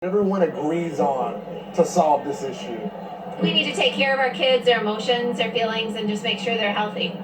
everyone agrees on to solve this issue? We need to take care of our kids, their emotions, their feelings, and just make sure they're healthy.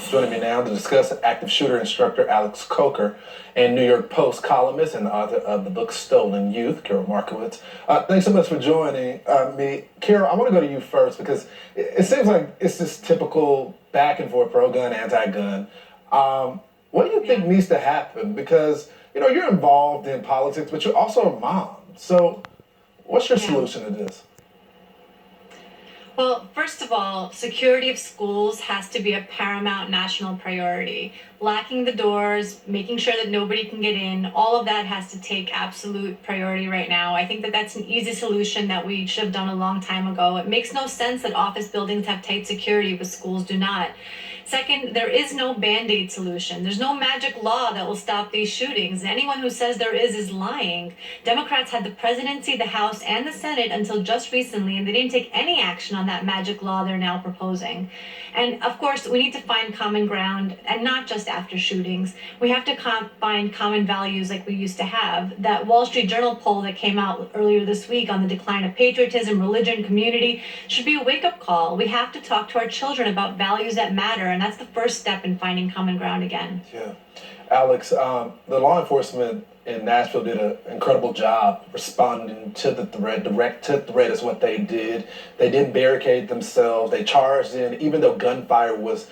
Joining me now to discuss active shooter instructor Alex Coker and New York Post columnist and author of the book Stolen Youth, Carol Markowitz. Thanks so much for joining me. Carol, I want to go to you first because it seems like it's this typical back and forth pro-gun, anti-gun. What do you think needs to happen? Because, you're involved in politics, but you're also a mom. So what's your solution to this? Well, first of all, security of schools has to be a paramount national priority. Locking the doors, making sure that nobody can get in, all of that has to take absolute priority right now. I think that that's an easy solution that we should have done a long time ago. It makes no sense that office buildings have tight security, but schools do not. Second, there is no Band-Aid solution. There's no magic law that will stop these shootings. Anyone who says there is lying. Democrats had the presidency, the House, and the Senate until just recently, and they didn't take any action on that magic law they're now proposing. And of course, we need to find common ground, and not just after shootings. We have to find common values like we used to have. That Wall Street Journal poll that came out earlier this week on the decline of patriotism, religion, community should be a wake-up call. We have to talk to our children about values that matter, and that's the first step in finding common ground again. Yeah. Alex, the law enforcement in Nashville did an incredible job responding to the threat. Direct to threat is what they did. They didn't barricade themselves. They charged in, even though gunfire was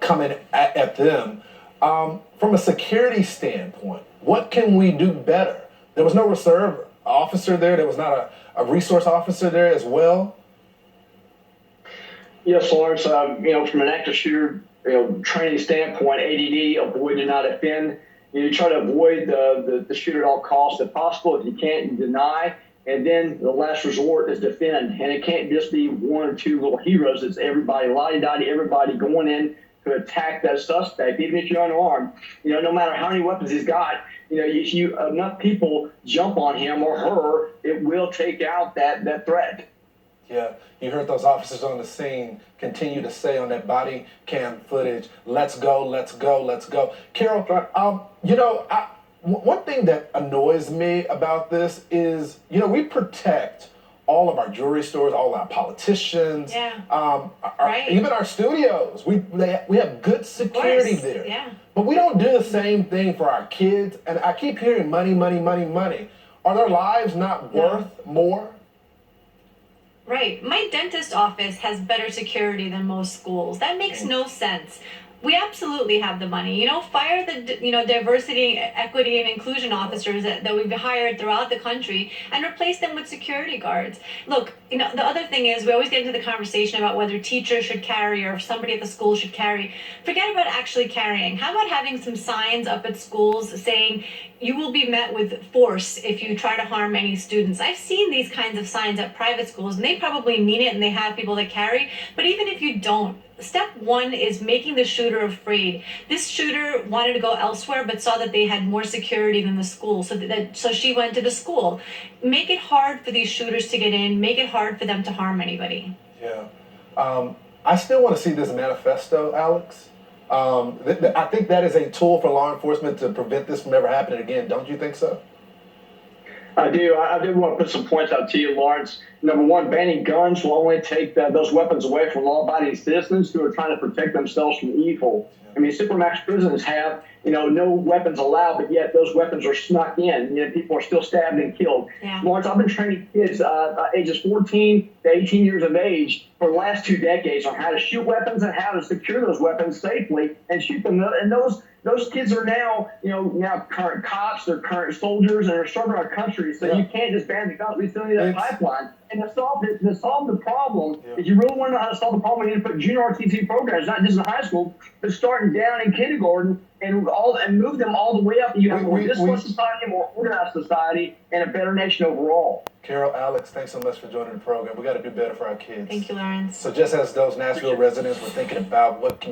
coming at them. From a security standpoint, what can we do better? There was no reserve officer there. There was not a resource officer there as well. Yes, Lawrence. From an active shooter, training standpoint, ADD, avoid and not offend. You try to avoid the shooter at all costs if possible. If you can't, you deny. And then the last resort is defend. And it can't just be one or two little heroes. It's everybody, la-di-da-di, everybody going in to attack that suspect, even if you're unarmed. No matter how many weapons he's got, if enough people jump on him or her, it will take out that threat. Yeah, you heard those officers on the scene continue to say on that body cam footage, let's go, let's go, let's go. Carol, one thing that annoys me about this is, we protect all of our jewelry stores, all our politicians, even our studios. We have good security there. Yeah. But we don't do the same thing for our kids. And I keep hearing money, money, money, money. Are their lives not worth more? Right. My dentist office has better security than most schools. That makes no sense. We absolutely have the money. Fire the diversity, equity, and inclusion officers that we've hired throughout the country and replace them with security guards. Look, the other thing is we always get into the conversation about whether teachers should carry or if somebody at the school should carry. Forget about actually carrying. How about having some signs up at schools saying you will be met with force if you try to harm any students? I've seen these kinds of signs at private schools, and they probably mean it, and they have people that carry. But even if you don't, step one is making the shooter afraid. This shooter wanted to go elsewhere, but saw that they had more security than the school, so she went to the school. Make it hard for these shooters to get in. Make it hard for them to harm anybody. Yeah. I still want to see this manifesto, Alex. I think that is a tool for law enforcement to prevent this from ever happening again. Don't you think so? I do. I do want to put some points out to you, Lawrence. Number one, banning guns will only take those weapons away from law-abiding citizens who are trying to protect themselves from evil. I mean, supermax prisons have, no weapons allowed, but yet those weapons are snuck in. People are still stabbed and killed. Yeah. Lawrence, I've been training kids ages 14 to 18 years of age for the last 2 decades on how to shoot weapons and how to secure those weapons safely and shoot them. And those kids are now current cops, they're current soldiers, and they're serving our country. So you can't just ban the guns. We still need that pipeline. And to solve the problem, if you really want to know how to solve the problem, we need to put JROTC programs, not just in high school, but starting down in kindergarten and move them all the way up. You have a more disciplined society, a more organized society, and a better nation overall. Carol, Alex, thanks so much for joining the program. We got to do better for our kids. Thank you, Lawrence. So just as those Nashville residents were thinking about what